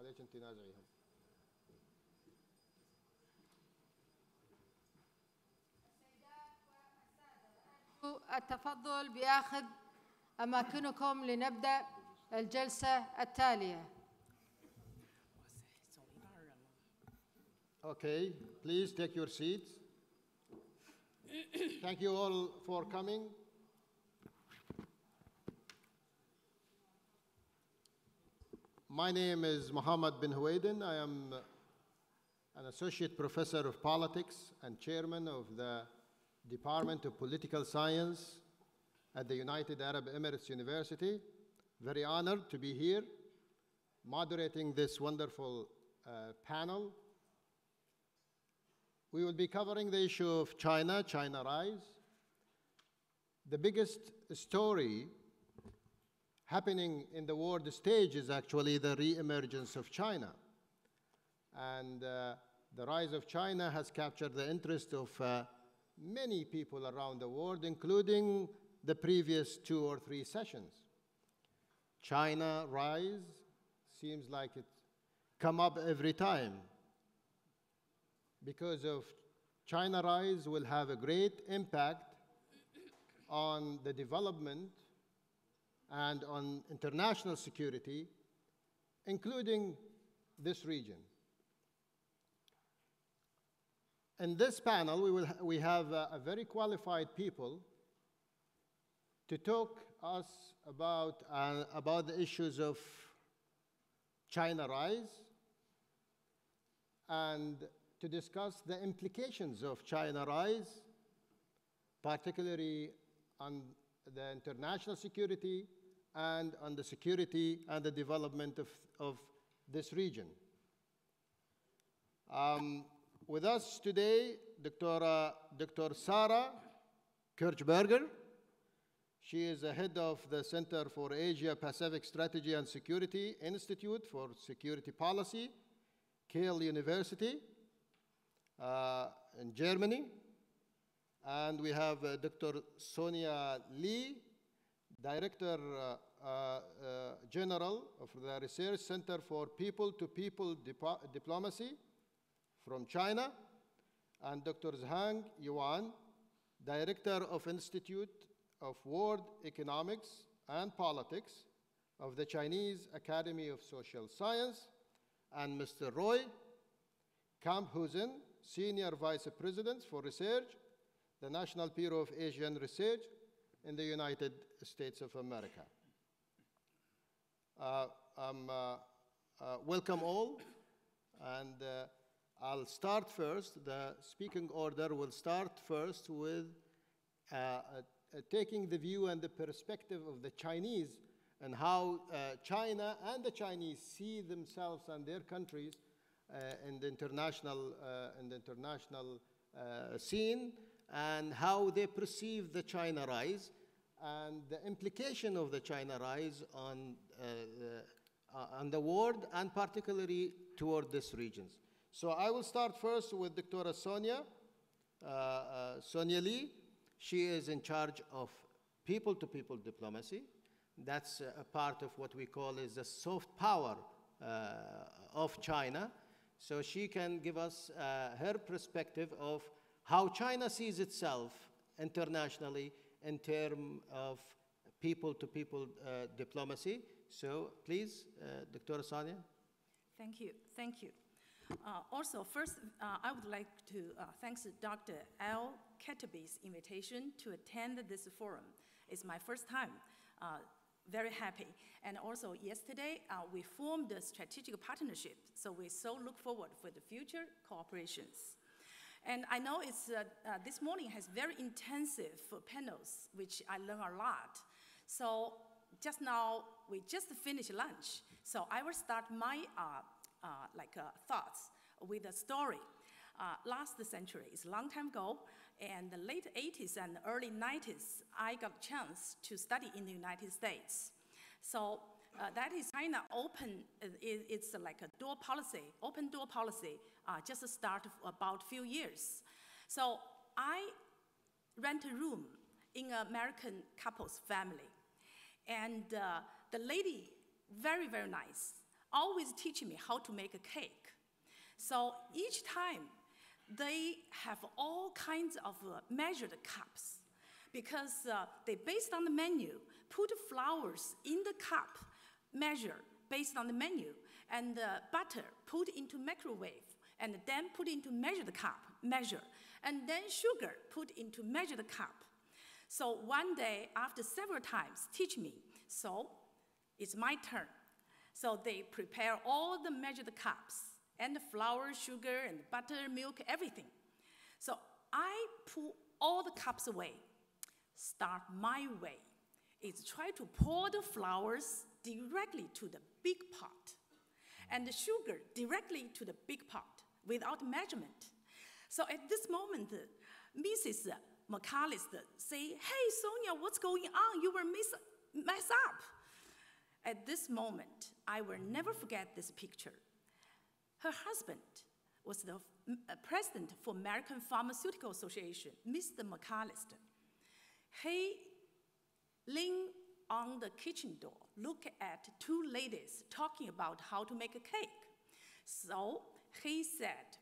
عليك أنت نازعيهم. التفضل بأخذ أماكنكم لنبدأ الجلسة التالية. Okay, please take your seats. Thank you all for coming. My name is Mohammed bin Huwaidin. I am an associate professor of politics and chairman of the Department of Political Science at the United Arab Emirates University. Very honored to be here moderating this wonderful panel. We will be covering the issue of China, China Rise. The biggest story happening in the world stage is actually the re-emergence of China. And the rise of China has captured the interest of many people around the world, including the previous 2 or 3 sessions. China Rise seems like it's come up every time, because of China Rise will have a great impact on the development and on international security, including this region. In this panel, we have a very qualified people to talk us about the issues of China Rise and to discuss the implications of China Rise, particularly on the international security and on the security and the development of this region. With us today, Dr. Sarah Kirchberger. She is the head of the Center for Asia Pacific Strategy and Security Institute for Security Policy, Kiel University in Germany. And we have Dr. Sonia Lee, Director General of the Research Center for People-to-People Diplomacy from China, and Dr. Zhang Yuan, Director of Institute of World Economics and Politics of the Chinese Academy of Social Science, and Mr. Roy Kamphuisen, Senior Vice President for Research, the National Bureau of Asian Research in the United States of America. Welcome all, and I'll start first. The speaking order will start first with taking the view and the perspective of the Chinese and how China and the Chinese see themselves and their countries in the international scene, and how they perceive the China Rise and the implication of the China Rise on the world and particularly toward these regions. So I will start first with Dr. Sonia Lee. She is in charge of people-to-people diplomacy. That's a part of what we call is the soft power of China. So she can give us her perspective of how China sees itself internationally in terms of people-to-people diplomacy. So please, Dr. Sonia. Thank you. Thank you. Also, first, I would like to thank Dr. Al Katabi's invitation to attend this forum. It's my first time. Very happy. And also, yesterday, we formed a strategic partnership, so we so look forward for the future cooperations. And I know it's, this morning has very intensive panels, which I learned a lot. So just now, we just finished lunch. So I will start my thoughts with a story. Last century is a long time ago, and the late 80s and early 90s, I got a chance to study in the United States. So that is China open, it's like a door policy, open door policy, just started about a few years. So I rent a room in an American couple's family. And the lady, very, very nice. always teaching me how to make a cake. So each time, they have all kinds of measured cups because they, based on the menu, put flowers in the cup, measure based on the menu, and butter put into microwave, and then put into measured cup, measure, and then sugar put into measured cup. So one day, after several times, teach me, so it's my turn. So they prepare all the measured cups, and the flour, sugar, and butter, milk, everything. So I put all the cups away. Start my way. Is try to pour the flours directly to the big pot, and the sugar directly to the big pot without measurement. So at this moment, Mrs. McAllis say, "Hey, Sonia, what's going on? You will mess up." At this moment, I will never forget this picture. Her husband was the president for American Pharmaceutical Association, Mr. McAllis. He leaned on the kitchen door, look at two ladies talking about how to make a cake. So he said,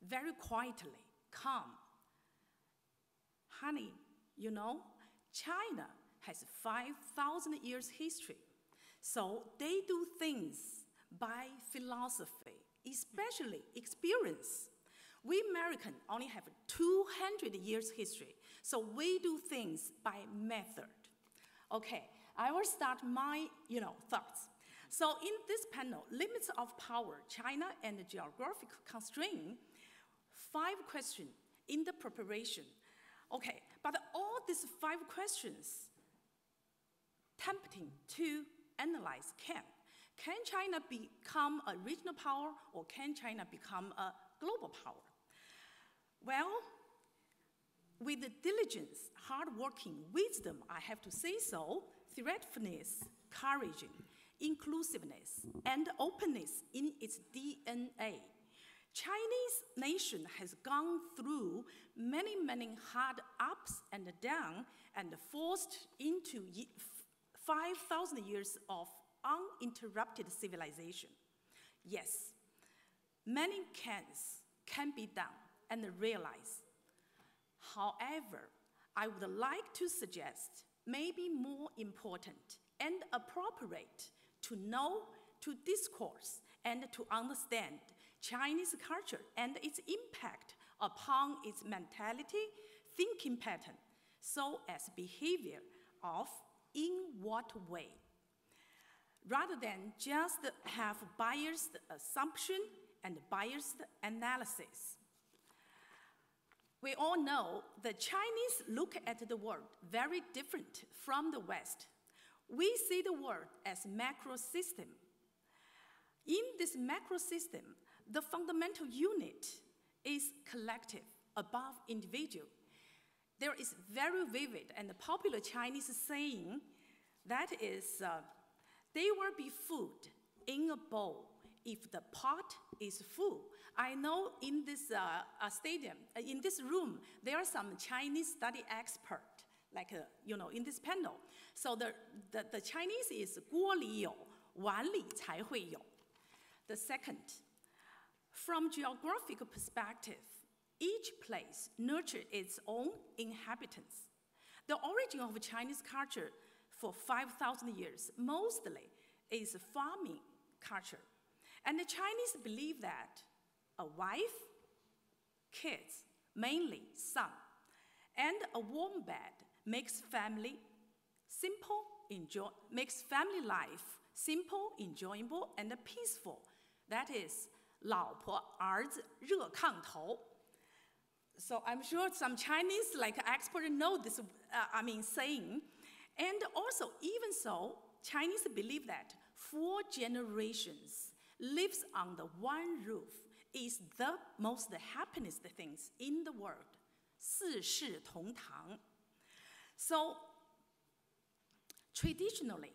very quietly, calm, "Honey, you know, China has 5,000 years history. So they do things by philosophy, especially experience. We Americans only have 200 years history, so we do things by method." Okay, I will start my thoughts. So in this panel, limits of power, China and the geographic constraint, 5 questions in the preparation. Okay, but all these 5 questions tempting to analyze Can China become a regional power, or can China become a global power? Well, with the diligence, hardworking, wisdom, I have to say so, thoughtfulness, courage, inclusiveness, and openness in its DNA, Chinese nation has gone through many, many hard ups and downs and forced into 5,000 years of uninterrupted civilization. Yes, many can be done and realized. However, I would like to suggest maybe more important and appropriate to know, to discourse, and to understand Chinese culture and its impact upon its mentality, thinking pattern, so as behavior of in what way, rather than just have biased assumption and biased analysis. We all know the Chinese look at the world very different from the West. We see the world as macro system. In this macro system, the fundamental unit is collective above individual. There is very vivid and popular Chinese saying that is, there will be food in a bowl if the pot is full. I know in this stadium, in this room, there are some Chinese study experts, like, in this panel. So the Chinese is 锅里有,碗里才会有. The second, from geographic perspective, each place nurtures its own inhabitants. The origin of Chinese culture for 5,000 years mostly is farming culture. And the Chinese believe that a wife, kids, mainly son, and a warm bed makes family life simple, enjoyable, and peaceful. That is, 老婆儿子热炕头. So I'm sure some Chinese experts know this saying. And also, even so, Chinese believe that 4 generations lives under one roof is the most happiest things in the world. 四世同堂. So, traditionally,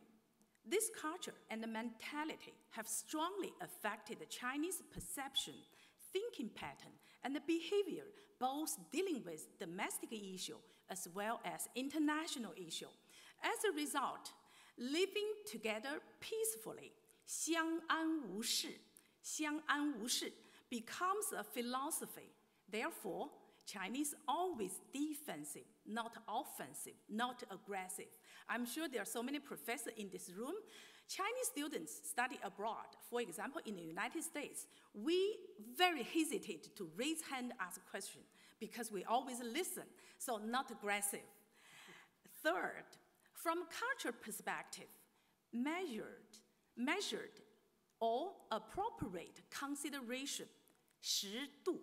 this culture and the mentality have strongly affected the Chinese perception, thinking pattern, and the behavior, both dealing with domestic issue as well as international issue. As a result, living together peacefully, 相安无事, 相安无事 becomes a philosophy. Therefore, Chinese always defensive, not offensive, not aggressive. I'm sure there are so many professors in this room. Chinese students study abroad, for example, in the United States. We very hesitate to raise hand, ask a question, because we always listen, so not aggressive. Third, from culture perspective, measured or appropriate consideration, 适度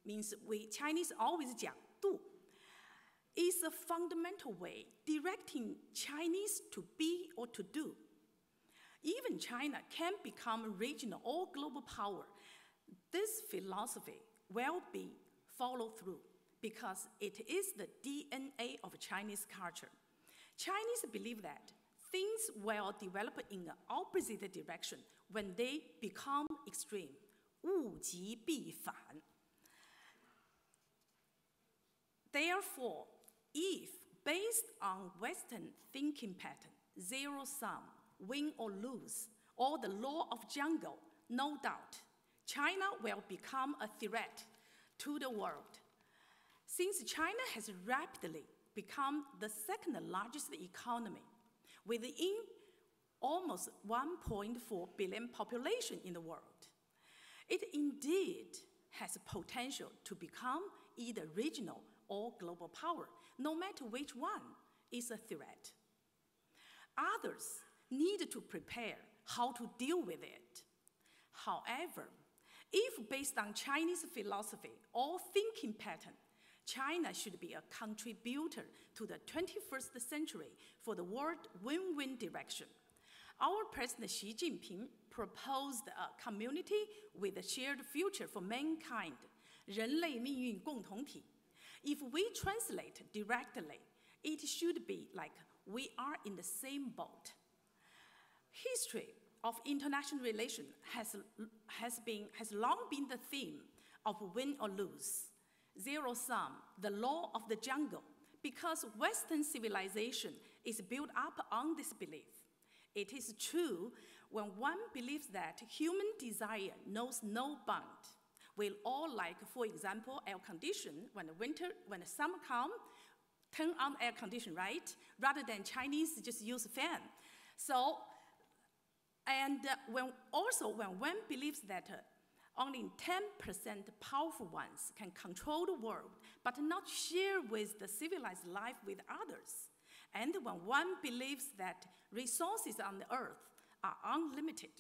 means we Chinese always 讲度 is a fundamental way directing Chinese to be or to do. Even China can become a regional or global power. This philosophy will be followed through because it is the DNA of Chinese culture. Chinese believe that things will develop in the opposite direction when they become extreme. 物极必反. Therefore, if based on Western thinking pattern, zero sum, win or lose, or the law of jungle, no doubt, China will become a threat to the world. Since China has rapidly become the second largest economy, within almost 1.4 billion population in the world, it indeed has potential to become either regional or global power, no matter which one is a threat. Others need to prepare how to deal with it. However, if based on Chinese philosophy or thinking pattern, China should be a contributor to the 21st century for the world win-win direction. Our President Xi Jinping proposed a community with a shared future for mankind, 人类命运共同体. If we translate directly, it should be like we are in the same boat. History of international relations has long been the theme of win or lose, zero sum, the law of the jungle, because Western civilization is built up on this belief. It is true when one believes that human desire knows no bound. We'll all like, for example, air condition. When the summer comes, turn on air condition, right? Rather than Chinese just use fan. So, and when one believes that only 10% powerful ones can control the world, but not share with the civilized life with others. And when one believes that resources on the earth are unlimited.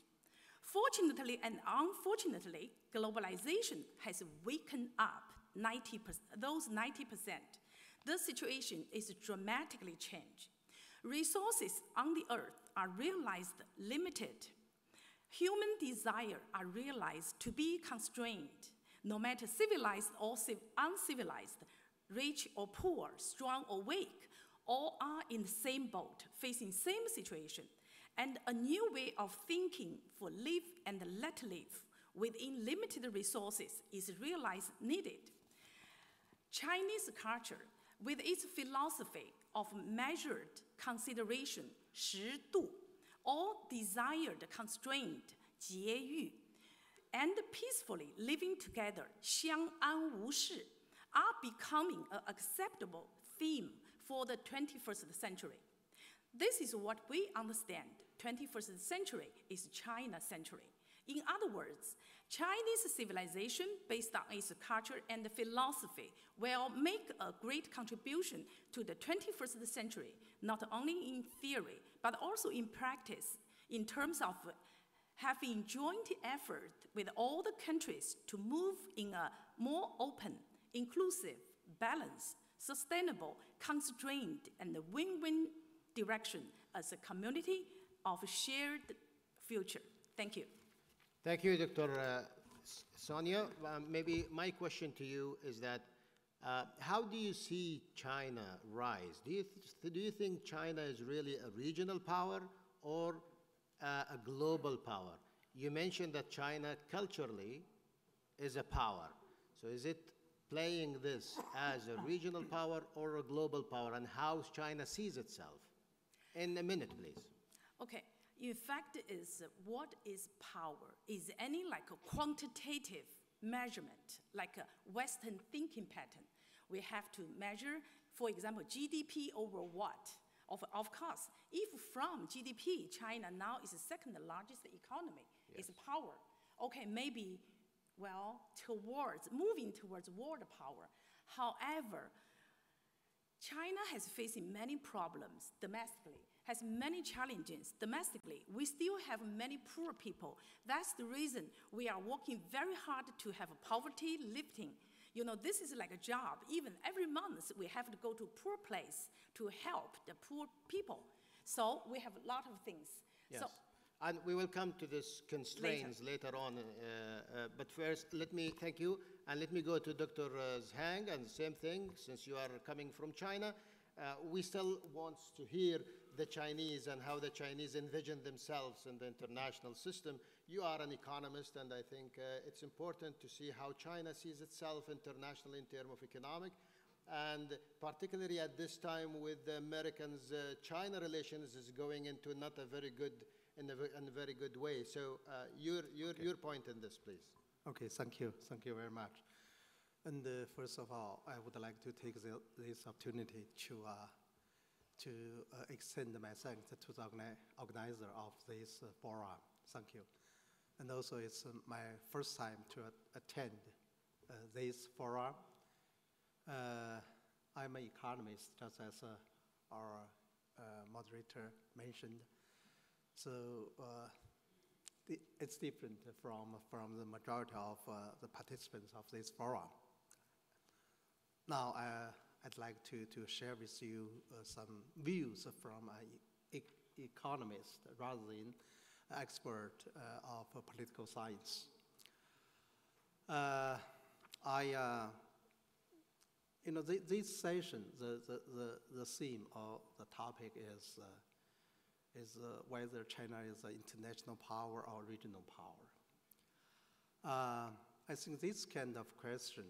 Fortunately and unfortunately, globalization has weakened up those 90%. The situation is dramatically changed. Resources on the earth are realized limited. Human desire are realized to be constrained, no matter civilized or uncivilized, rich or poor, strong or weak, all are in the same boat, facing same situation, and a new way of thinking for live and let live within limited resources is realized needed. Chinese culture, with its philosophy of measured consideration, 适度, or desired constraint, 节欲, and peacefully living together, 相安无事, are becoming an acceptable theme for the 21st century. This is what we understand. 21st century is China century. In other words, Chinese civilization based on its culture and philosophy will make a great contribution to the 21st century, not only in theory, but also in practice, in terms of having joint effort with all the countries to move in a more open, inclusive, balanced, sustainable, constrained, and win-win direction as a community of shared future. Thank you. Thank you, Dr. Sonia. Maybe my question to you is that how do you see China rise? Do you think China is really a regional power or a global power? You mentioned that China culturally is a power. So is it playing this as a regional power or a global power, and how China sees itself? In a minute, please. Okay. In fact, is what is power? Is any like a quantitative measurement, like a Western thinking pattern? We have to measure, for example, GDP over what? Of course, if from GDP, China now is the second largest economy, is power. Okay, maybe, well, moving towards world power. However, China has facing many problems domestically, has many challenges domestically. We still have many poor people. That's the reason we are working very hard to have poverty lifting. You know, this is like a job. Even every month, we have to go to a poor place to help the poor people. So we have a lot of things. Yes. So, and we will come to this constraints later on. But first, let me thank you. And let me go to Dr. Zhang, and the same thing, since you are coming from China. We still want to hear the Chinese and how the Chinese envision themselves in the international system. You are an economist, and I think it's important to see how China sees itself internationally in terms of economic, and particularly at this time with the Americans, China relations is going into not a very good, in a very good way. So your point in this, please. Okay, thank you very much. And first of all, I would like to take this opportunity to extend my thanks to the organizer of this forum. Thank you. And also, it's my first time to attend this forum. I'm an economist, just as our moderator mentioned. So it's different from the majority of the participants of this forum. Now, I'd like to share with you some views from an economist rather than expert of political science. This session, the theme or the topic is whether China is an international power or regional power. I think this kind of question,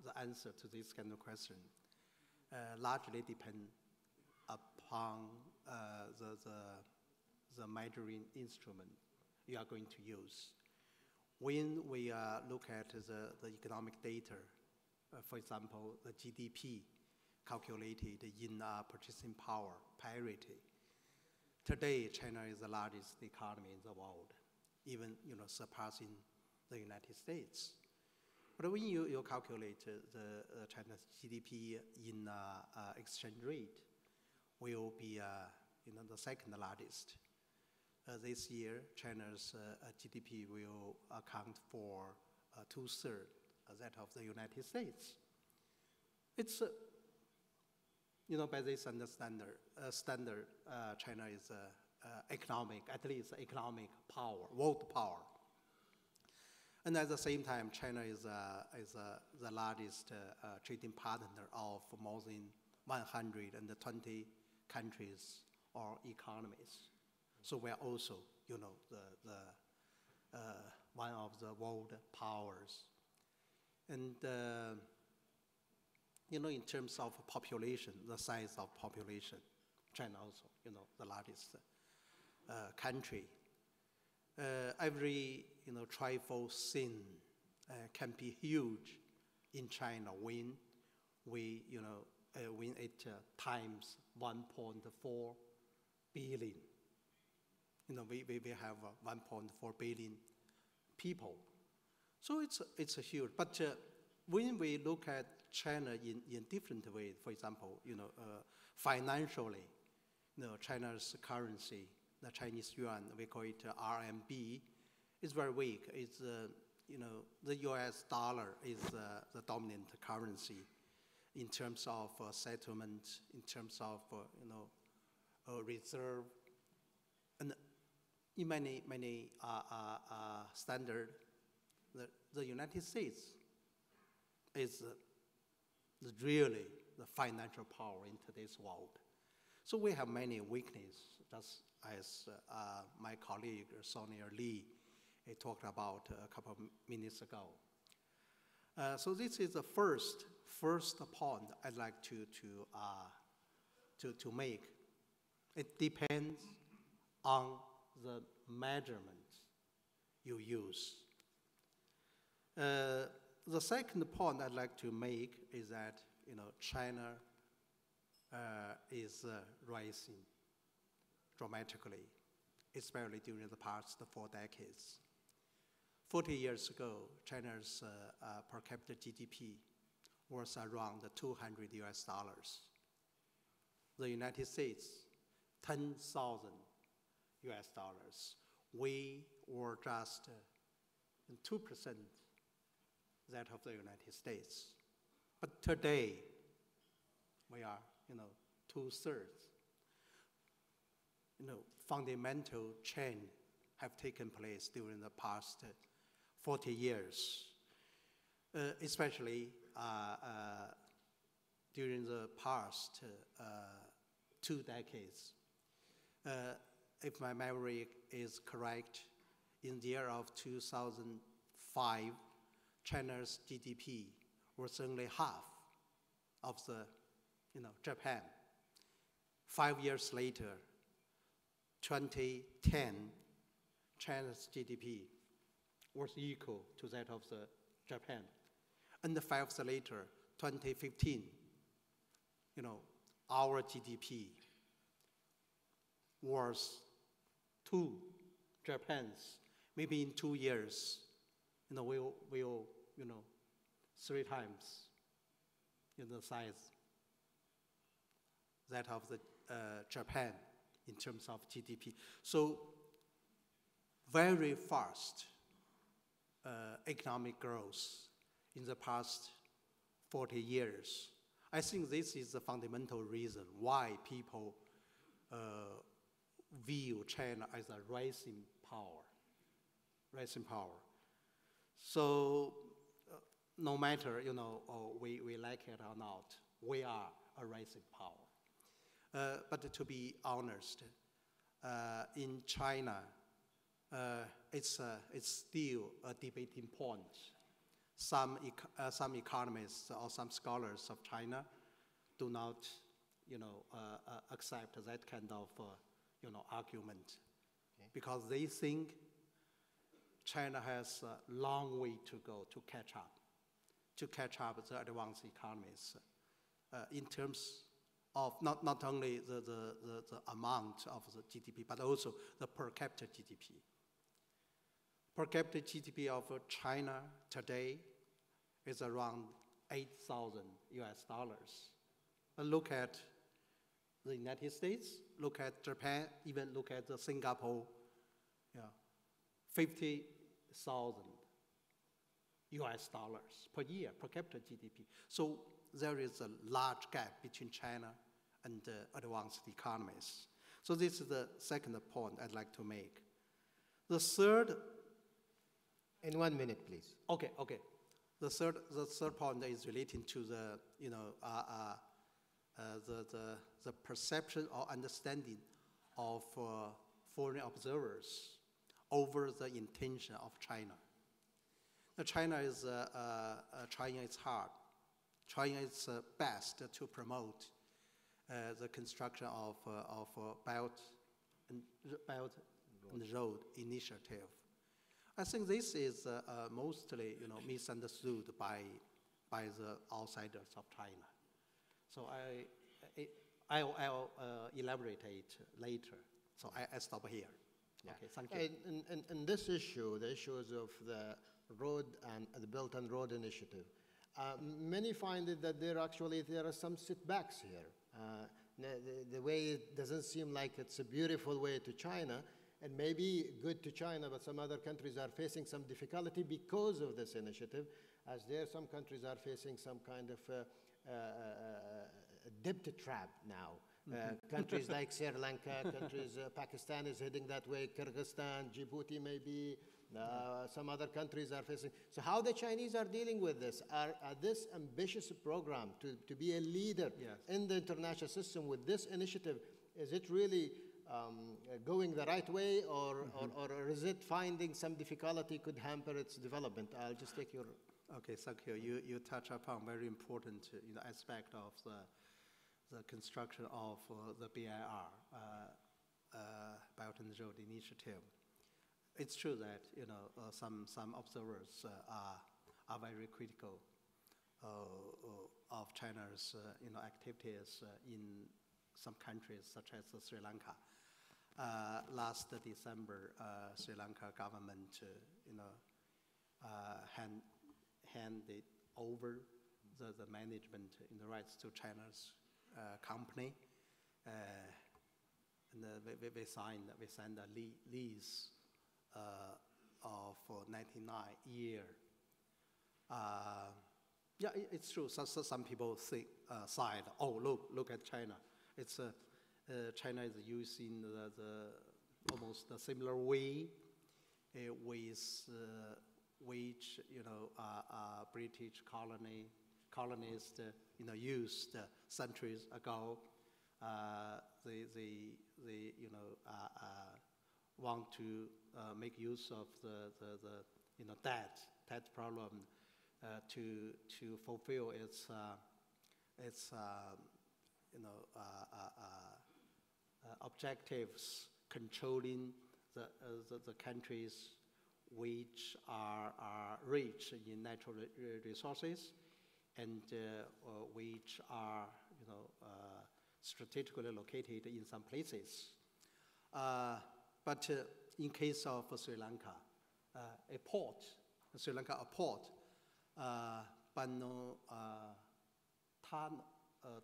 the answer to this kind of question, largely depend upon the measuring instrument you are going to use. When we look at the economic data, for example, the GDP calculated in purchasing power parity, today China is the largest economy in the world, even surpassing the United States. But when you calculate the China's GDP in exchange rate, will be the second largest. This year, China's GDP will account for 2/3 that of the United States. It's by this standard, China is economic, at least economic power, world power. And at the same time, China is the largest trading partner of more than 120 countries or economies. So we are also, one of the world powers. And in terms of population, the size of population, China also, the largest country. Every trifle sin can be huge in China when it times 1.4 billion. We have 1.4 billion people, so it's a huge. But when we look at China in different ways, for example, financially, China's currency, the Chinese yuan, we call it RMB, is very weak. It's the US dollar is the dominant currency in terms of settlement, in terms of reserve, and in many standards, the United States is really the financial power in today's world. So we have many weaknesses, just as my colleague Sonia Lee talked about a couple of minutes ago. So this is the first point I'd like to make. It depends on the measurements you use. The second point I'd like to make is that China is rising dramatically, especially during the past 4 decades. 40 years ago, China's per capita GDP was around 200 US dollars. The United States, 10,000 US dollars. We were just 2% that of the United States. But today, we are, 2/3. Fundamental change have taken place during the past 40 years, especially during the past 2 decades. If my memory is correct, in the year of 2005, China's GDP was only half of the, Japan. 5 years later, 2010, China's GDP was equal to that of the Japan. And 5 years later, 2015, our GDP was 2 Japan's. Maybe in 2 years, we'll 3 times the size that of the Japan in terms of GDP. So very fast economic growth in the past 40 years. I think this is the fundamental reason why people view China as a rising power. So no matter, we like it or not, we are a rising power. But to be honest, in China, it's still a debating point. Some economists or some scholars of China do not, accept that kind of, argument, because they think China has a long way to go to catch up the advanced economies in terms of not only the amount of the GDP, but also the per capita GDP. Per capita GDP of China today is around 8,000 US dollars. Look at the United States, look at Japan, even look at Singapore, 50,000 US dollars per year per capita GDP. So there is a large gap between China and advanced economies. So this is the second point I'd like to make. The third, in 1 minute, please. Okay. The third point is relating to the the perception or understanding of foreign observers over the intention of China. China is trying its hard, trying its best to promote the construction of Belt and Road Initiative. I think this is mostly misunderstood by the outsiders of China. So I'll elaborate it later. So I stop here. Yeah. Okay, thank you. And this issue, the issues of the road and the Belt and Road Initiative, many find it that there are some setbacks here. The way it doesn't seem like it's a beautiful way to China, and maybe good to China, but some other countries are facing some difficulty because of this initiative, as some countries are facing some kind of debt trap now. Countries like Sri Lanka, Pakistan is heading that way, Kyrgyzstan, Djibouti maybe, some other countries are facing. So how the Chinese are dealing with this? Are this ambitious program to be a leader in the international system with this initiative, is it really going the right way, or is it finding some difficulty could hamper its development? I'll just take your... Okay, thank you. You touch upon very important aspect of the construction of the BIR, Belt and and Road Initiative. It's true that some observers are very critical of China's activities in some countries such as Sri Lanka. Last December, Sri Lanka government handed over the management in the rights to China's company, and we signed a lease for 99 years. Yeah, it's true. Some people think side. Oh, look at China. It's China is using the almost a similar way with which British colonists used centuries ago. They want to make use of the debt problem to fulfill its objectives, controlling the countries which are rich in natural resources and which are strategically located in some places. But in case of Sri Lanka, Sri Lanka a port,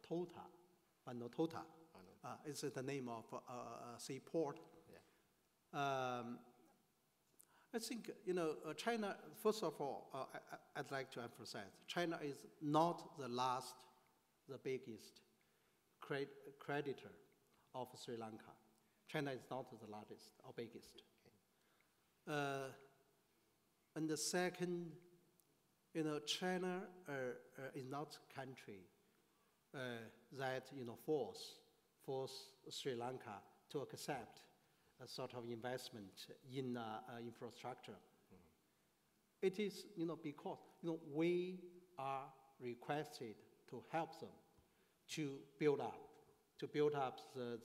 Tota is the name of a seaport. Yeah. I think, China, first of all, I'd like to emphasize, China is not the biggest creditor of Sri Lanka. China is not the largest or biggest. Okay. And the second, China is not a country that force Sri Lanka to accept a sort of investment in infrastructure. Mm-hmm. It is because we are requested to help them to build up the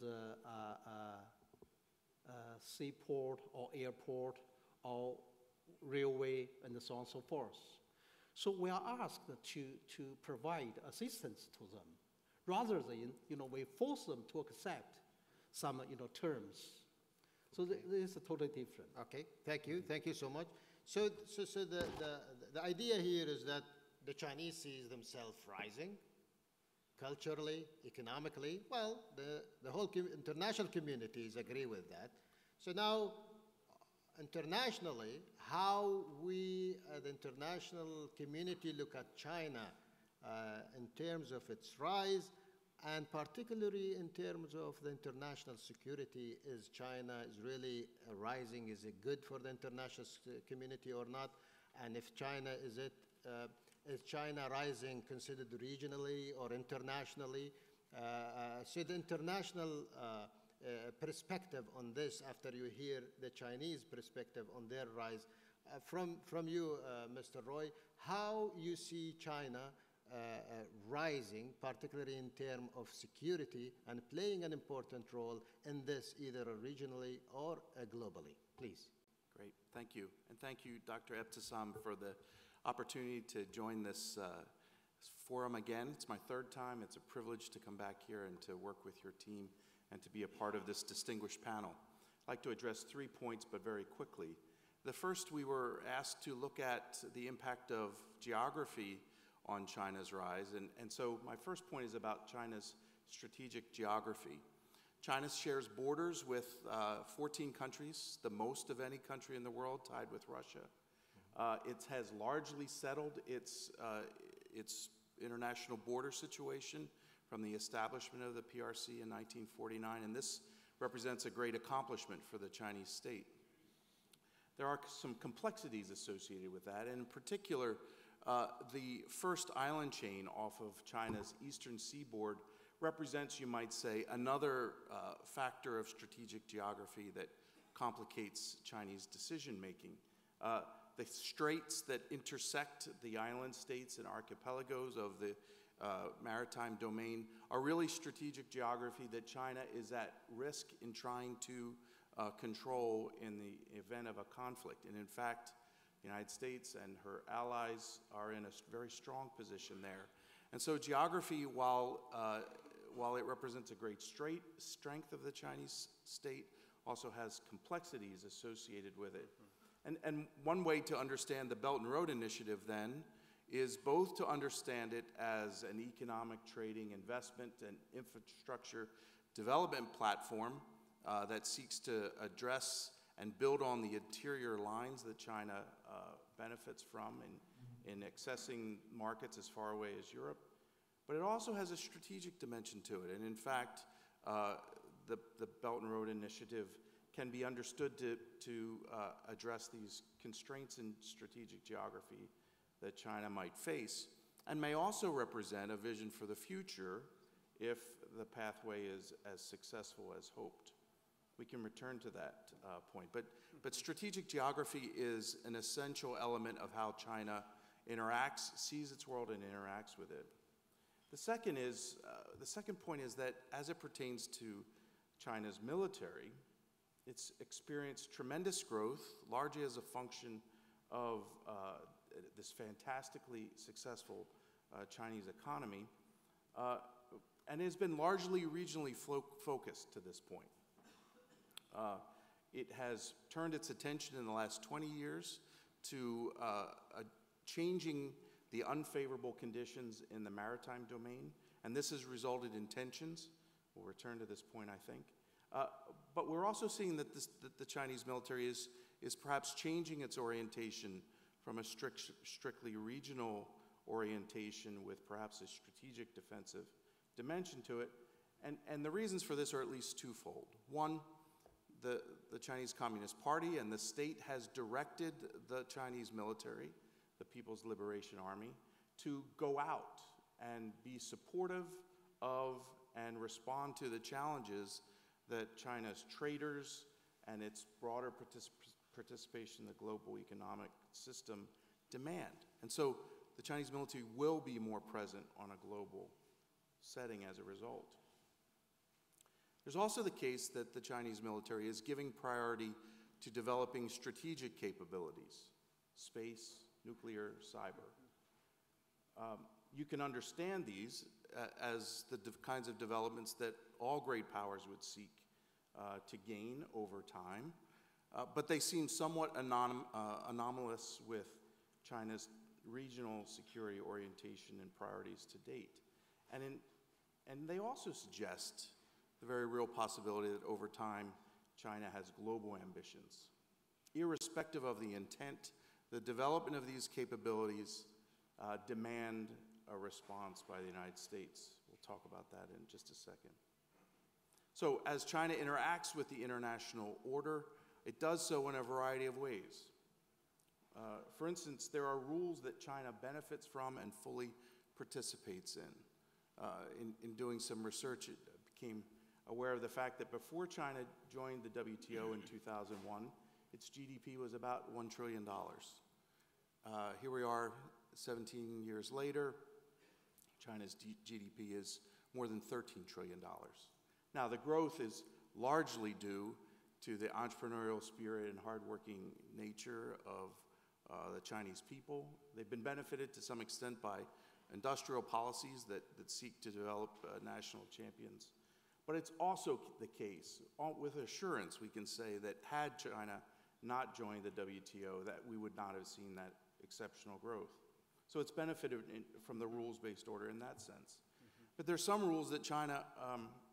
seaport or airport or railway and so on and so forth. So we are asked to provide assistance to them, rather than we force them to accept some terms. So this is totally different. Okay, thank you so much. So the idea here is that the Chinese sees themselves rising, culturally, economically. Well, the whole international communities agree with that. So now, internationally, how we, the international community, look at China in terms of its rise, and particularly in terms of the international security, is China is really rising? Is it good for the international community or not? And if China, is China rising considered regionally or internationally? So the international perspective on this, after you hear the Chinese perspective on their rise, from you, Mr. Roy, how you see China rising, particularly in terms of security, and playing an important role in this, either regionally or globally. Please. Great, thank you. And thank you, Dr. Ebtissam, for the opportunity to join this forum again. It's my third time. It's a privilege to come back here and to work with your team and to be a part of this distinguished panel. I'd like to address 3 points, but very quickly. The first, we were asked to look at the impact of geography on China's rise. And so my first point is about China's strategic geography. China shares borders with 14 countries, the most of any country in the world, tied with Russia. It has largely settled its international border situation from the establishment of the PRC in 1949, and this represents a great accomplishment for the Chinese state. There are some complexities associated with that, and in particular, the first island chain off of China's eastern seaboard represents, you might say, another factor of strategic geography that complicates Chinese decision-making. The straits that intersect the island states and archipelagos of the maritime domain are really strategic geography that China is at risk in trying to control in the event of a conflict. And in fact, the United States and her allies are in a very strong position there. And so geography, while it represents a great strength of the Chinese state, also has complexities associated with it. And one way to understand the Belt and Road Initiative then is both to understand it as an economic, trading, investment, and infrastructure development platform that seeks to address and build on the interior lines that China benefits from in accessing markets as far away as Europe. But it also has a strategic dimension to it. And in fact, the Belt and Road Initiative can be understood to address these constraints in strategic geography that China might face, and may also represent a vision for the future if the pathway is as successful as hoped. We can return to that point. But strategic geography is an essential element of how China interacts, sees its world, and interacts with it. The second point is that as it pertains to China's military, it's experienced tremendous growth, largely as a function of this fantastically successful Chinese economy, and has been largely regionally focused to this point. It has turned its attention in the last 20 years to changing the unfavorable conditions in the maritime domain, and this has resulted in tensions. We'll return to this point, I think. But we're also seeing that the Chinese military is perhaps changing its orientation from a strictly regional orientation with perhaps a strategic defensive dimension to it. And the reasons for this are at least twofold. One, the Chinese Communist Party and the state has directed the Chinese military, the People's Liberation Army, to go out and be supportive of and respond to the challenges that China's traders and its broader participation in the global economic system demand. And so the Chinese military will be more present on a global setting as a result. There's also the case that the Chinese military is giving priority to developing strategic capabilities, space, nuclear, cyber. You can understand these as the kinds of developments that all great powers would seek to gain over time, but they seem somewhat anomalous with China's regional security orientation and priorities to date. And they also suggest the very real possibility that over time, China has global ambitions. Irrespective of the intent, the development of these capabilities demand a response by the United States. We'll talk about that in just a second. So as China interacts with the international order, it does so in a variety of ways. For instance, there are rules that China benefits from and fully participates in. In doing some research, it became aware of the fact that before China joined the WTO in 2001, its GDP was about $1 trillion. Here we are 17 years later, China's GDP is more than $13 trillion. Now, the growth is largely due to the entrepreneurial spirit and hardworking nature of the Chinese people. They've been benefited to some extent by industrial policies that seek to develop national champions. But it's also the case, with assurance we can say, that had China not joined the WTO, that we would not have seen that exceptional growth. So it's benefited from the rules-based order in that sense. But there's some rules that China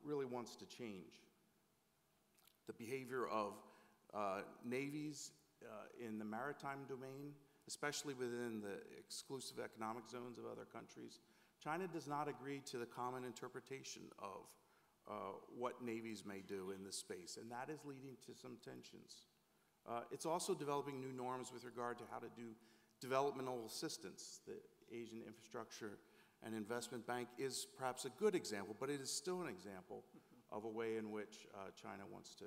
really wants to change. The behavior of navies in the maritime domain, especially within the exclusive economic zones of other countries. China does not agree to the common interpretation of what navies may do in this space, and that is leading to some tensions. It's also developing new norms with regard to how to do developmental assistance. The Asian Infrastructure and Investment Bank is perhaps a good example, but it is still an example of a way in which China wants to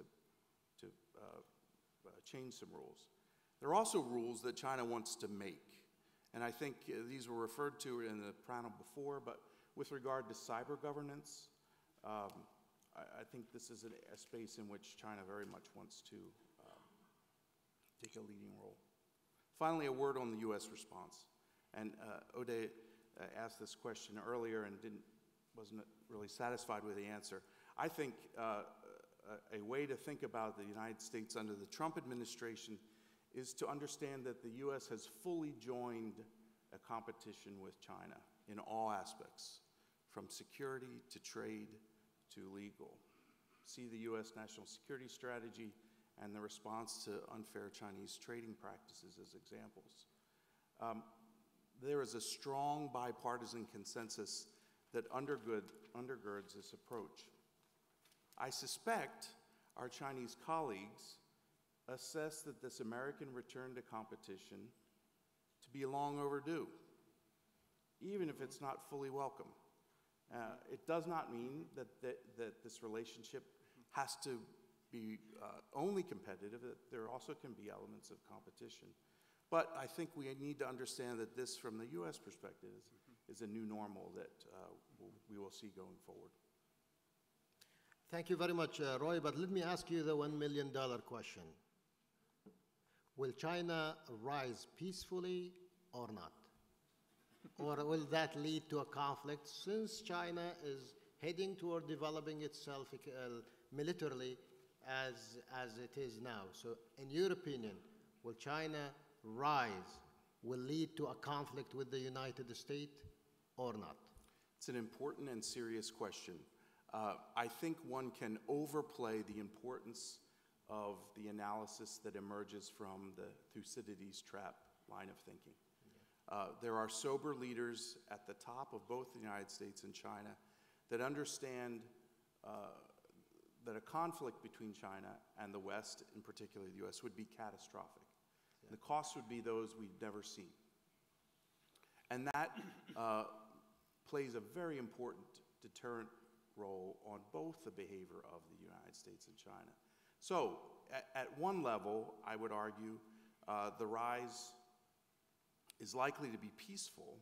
change some rules. There are also rules that China wants to make, and I think these were referred to in the panel before, but with regard to cyber governance, I think this is a space in which China very much wants to take a leading role. Finally, a word on the U.S. response. And Ode asked this question earlier and wasn't really satisfied with the answer. I think a way to think about the United States under the Trump administration is to understand that the U.S. has fully joined a competition with China in all aspects, from security to trade to legal. See the U.S. national security strategy and the response to unfair Chinese trading practices as examples. There is a strong bipartisan consensus that undergirds this approach. I suspect our Chinese colleagues assess that this American return to competition to be long overdue, even if it's not fully welcome. It does not mean that this relationship has to be only competitive. That there also can be elements of competition. But I think we need to understand that this, from the U.S. perspective, is a new normal that we will see going forward. Thank you very much, Roy, but let me ask you the $1 million question. Will China rise peacefully or not? Or will that lead to a conflict, since China is heading toward developing itself militarily as it is now? So in your opinion, will China rise, will lead to a conflict with the United States or not? It's an important and serious question. I think one can overplay the importance of the analysis that emerges from the Thucydides trap line of thinking. There are sober leaders at the top of both the United States and China that understand that a conflict between China and the West, in particular the US, would be catastrophic. The costs would be those we've never seen. And that plays a very important deterrent role on both the behavior of the United States and China. So at one level, I would argue the rise is likely to be peaceful,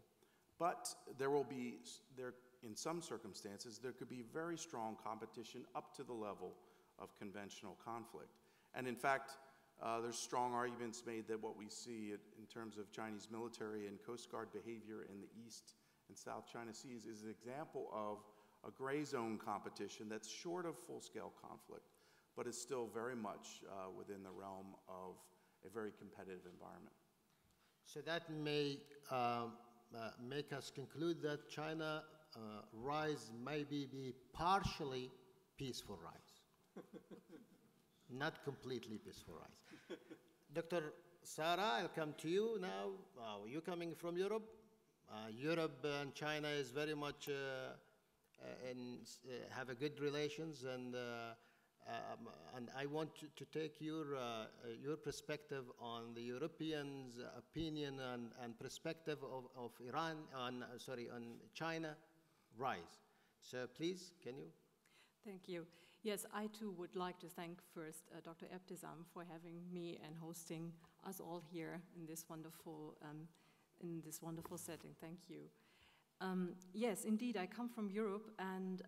but in some circumstances, there could be very strong competition up to the level of conventional conflict. And in fact, there's strong arguments made that what we see in terms of Chinese military and Coast Guard behavior in the East and South China Seas is an example of a gray zone competition that's short of full-scale conflict, but is still very much within the realm of a very competitive environment. So that may make us conclude that China rise maybe be partially peaceful rise, not completely peaceful rise. Dr. Sarah, I'll come to you now. You're coming from Europe. Europe and China is very much have a good relations, and I want to take your perspective on the Europeans' opinion and perspective of Iran on China rise. So please, can you? Thank you. Yes, I too would like to thank first Dr. Ebtisam for having me and hosting us all here in this wonderful setting. Thank you. Yes, indeed, I come from Europe, and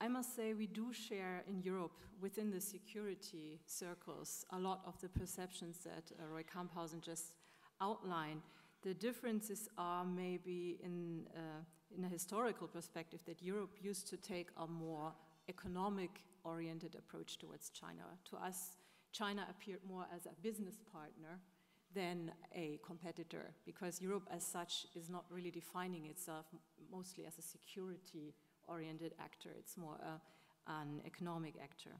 I must say we do share in Europe, within the security circles, a lot of the perceptions that Roy Kamphausen just outlined. The differences are maybe in a historical perspective that Europe used to take a more economic-oriented approach towards China. To us, China appeared more as a business partner than a competitor, because Europe as such is not really defining itself mostly as a security-oriented actor. It's more an economic actor.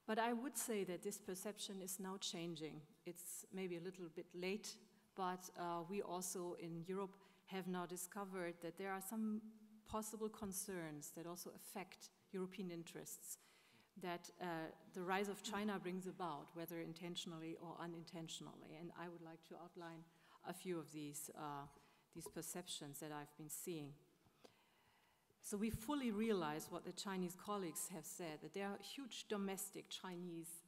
But I would say that this perception is now changing. It's maybe a little bit late, but we also in Europe have now discovered that there are some possible concerns that also affect European interests that the rise of China brings about, whether intentionally or unintentionally. And I would like to outline a few of these perceptions that I've been seeing. So we fully realize what the Chinese colleagues have said, that there are huge domestic Chinese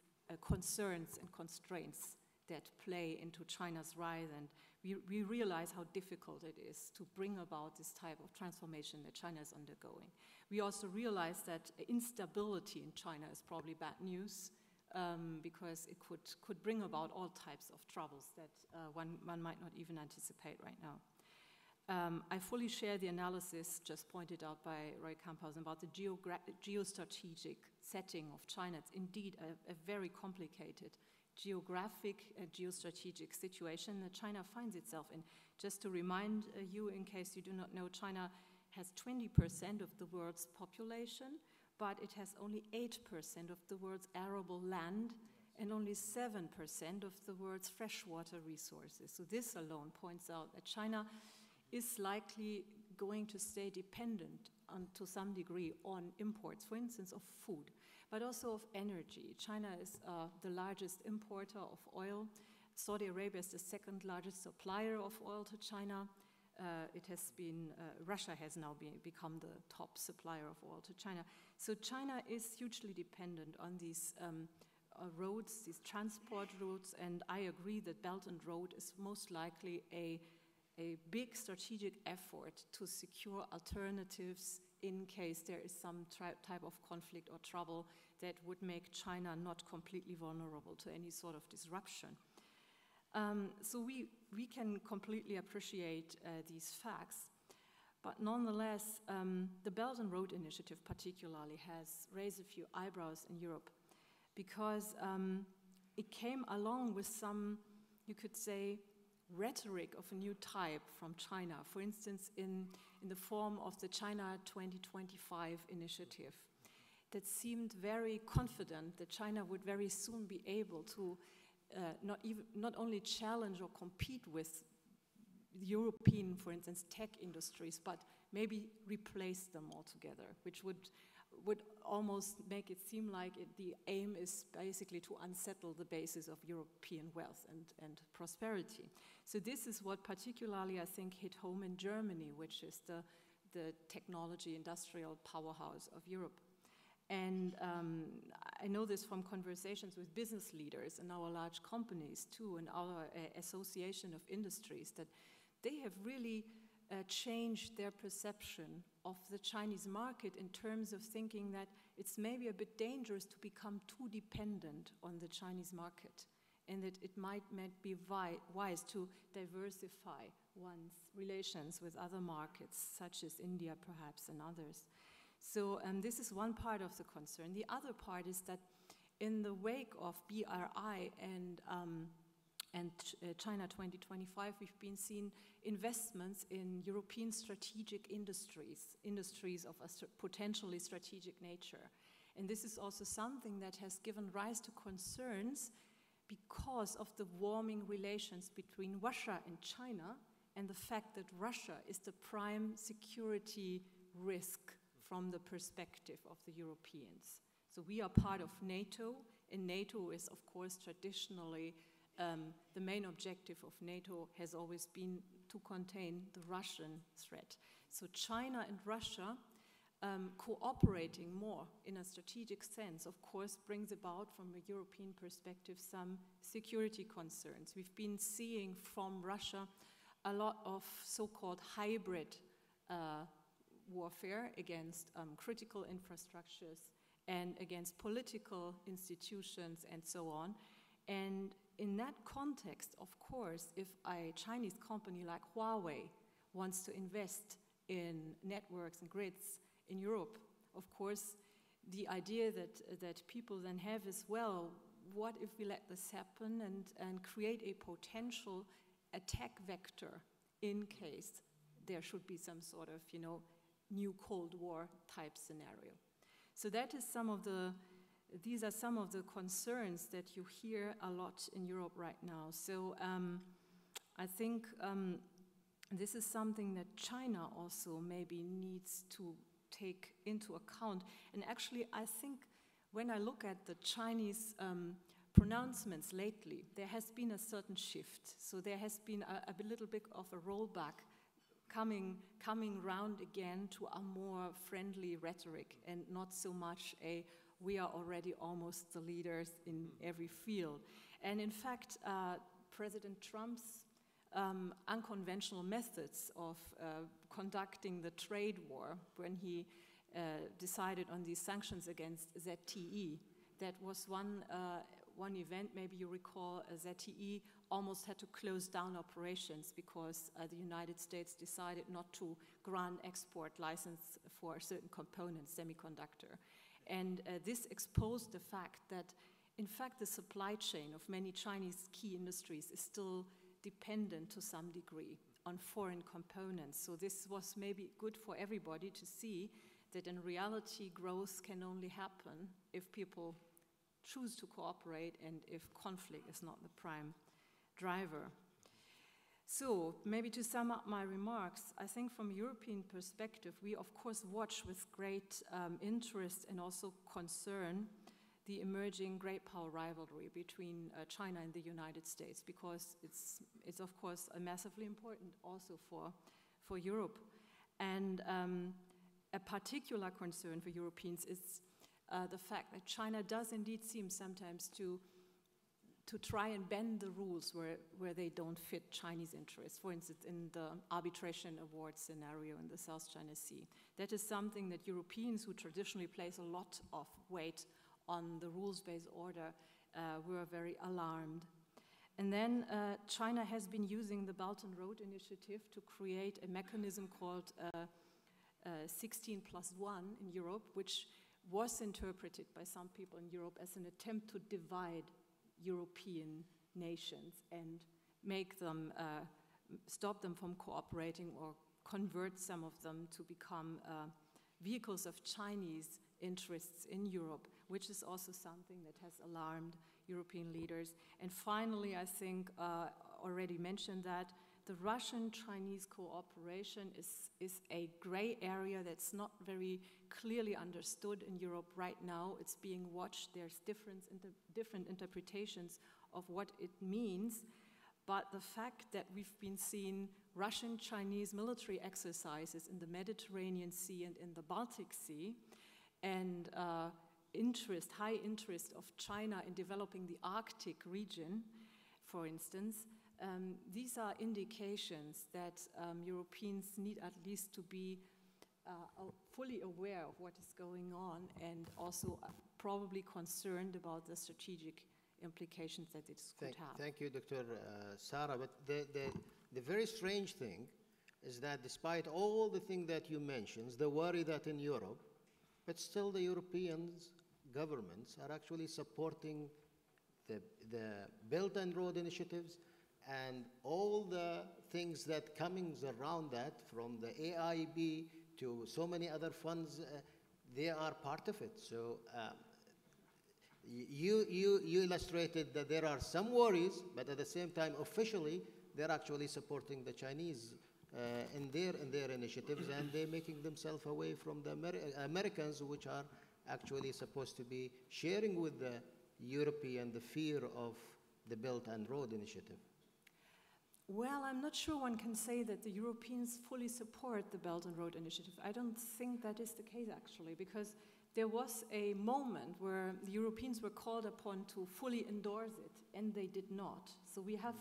concerns and constraints that play into China's rise, and we realize how difficult it is to bring about this type of transformation that China is undergoing. We also realize that instability in China is probably bad news, because it could bring about all types of troubles that one might not even anticipate right now. I fully share the analysis just pointed out by Roy Camphausen about the geostrategic setting of China. It's indeed a very complicated geographic and geostrategic situation that China finds itself in. Just to remind you, in case you do not know, China has 20% of the world's population, but it has only 8% of the world's arable land and only 7% of the world's freshwater resources. So this alone points out that China is likely going to stay dependent to some degree on imports, for instance, of food, but also of energy. China is the largest importer of oil. Saudi Arabia is the second largest supplier of oil to China. Russia has now become the top supplier of oil to China. So China is hugely dependent on these roads, these transport routes, and I agree that Belt and Road is most likely a big strategic effort to secure alternatives in case there is some type of conflict or trouble that would make China not completely vulnerable to any sort of disruption. So we can completely appreciate these facts, but nonetheless, the Belt and Road Initiative particularly has raised a few eyebrows in Europe because it came along with some, you could say, rhetoric of a new type from China, for instance, in the form of the China 2025 initiative that seemed very confident that China would very soon be able to not only challenge or compete with European, for instance, tech industries, but maybe replace them altogether, which would almost make it seem like the aim is basically to unsettle the basis of European wealth and prosperity. So this is what particularly I think hit home in Germany, which is the technology industrial powerhouse of Europe. And I know this from conversations with business leaders in our large companies too, and our association of industries, that they have really changed their perception of the Chinese market in terms of thinking that it's maybe a bit dangerous to become too dependent on the Chinese market, and that it might be wise to diversify one's relations with other markets, such as India perhaps and others. So this is one part of the concern. The other part is that in the wake of BRI and China 2025, we've been seeing investments in European strategic industries of a potentially strategic nature. And this is also something that has given rise to concerns because of the warming relations between Russia and China, and the fact that Russia is the prime security risk from the perspective of the Europeans. So we are part of NATO, and NATO is, of course, traditionally the main objective of NATO has always been to contain the Russian threat. So China and Russia cooperating more in a strategic sense, of course, brings about, from a European perspective, some security concerns. We've been seeing from Russia a lot of so-called hybrid warfare against critical infrastructures and against political institutions and so on. And in that context, of course, if a Chinese company like Huawei wants to invest in networks and grids in Europe, of course, the idea that people then have is, well, what if we let this happen and create a potential attack vector in case there should be some sort of, new Cold War type scenario. So that is these are some of the concerns that you hear a lot in Europe right now. So I think this is something that China also maybe needs to take into account. And actually, I think when I look at the Chinese pronouncements lately, there has been a certain shift. So there has been a little bit of a rollback coming round again to a more friendly rhetoric and not so much a we are already almost the leaders in every field. And in fact, President Trump's unconventional methods of conducting the trade war, when he decided on these sanctions against ZTE, that was one event, maybe you recall, ZTE almost had to close down operations because the United States decided not to grant export license for certain components, semiconductor. And this exposed the fact that, in fact, the supply chain of many Chinese key industries is still dependent to some degree on foreign components. So this was maybe good for everybody to see that in reality growth can only happen if people choose to cooperate and if conflict is not the prime driver. So maybe to sum up my remarks, I think from a European perspective, we of course watch with great interest and also concern the emerging great power rivalry between China and the United States, because it's of course massively important also for Europe. And a particular concern for Europeans is the fact that China does indeed seem sometimes to try and bend the rules where they don't fit Chinese interests. For instance, in the arbitration award scenario in the South China Sea. That is something that Europeans, who traditionally place a lot of weight on the rules-based order, were very alarmed. And then China has been using the Belt and Road Initiative to create a mechanism called 16+1 in Europe, which was interpreted by some people in Europe as an attempt to divide European nations and make them, stop them from cooperating or convert some of them to become vehicles of Chinese interests in Europe, which is also something that has alarmed European leaders. And finally, I think already mentioned that the Russian-Chinese cooperation is a gray area that's not very clearly understood in Europe right now. It's being watched. There's different interpretations of what it means. But the fact that we've been seeing Russian-Chinese military exercises in the Mediterranean Sea and in the Baltic Sea, and high interest of China in developing the Arctic region, for instance, these are indications that Europeans need at least to be fully aware of what is going on, and also probably concerned about the strategic implications that it could have. Thank you, Dr. Sarah. But the very strange thing is that despite all the things that you mentioned, the worry that in Europe, but still the European governments are actually supporting the Belt and Road initiatives and all the things that coming around that, from the AIB to so many other funds, they are part of it. So you illustrated that there are some worries, but at the same time, officially, they're actually supporting the Chinese in their initiatives, and they're making themselves away from the Americans, which are actually supposed to be sharing with the European the fear of the Belt and Road Initiative. Well, I'm not sure one can say that the Europeans fully support the Belt and Road Initiative. I don't think that is the case, actually, because there was a moment where the Europeans were called upon to fully endorse it, and they did not. So we have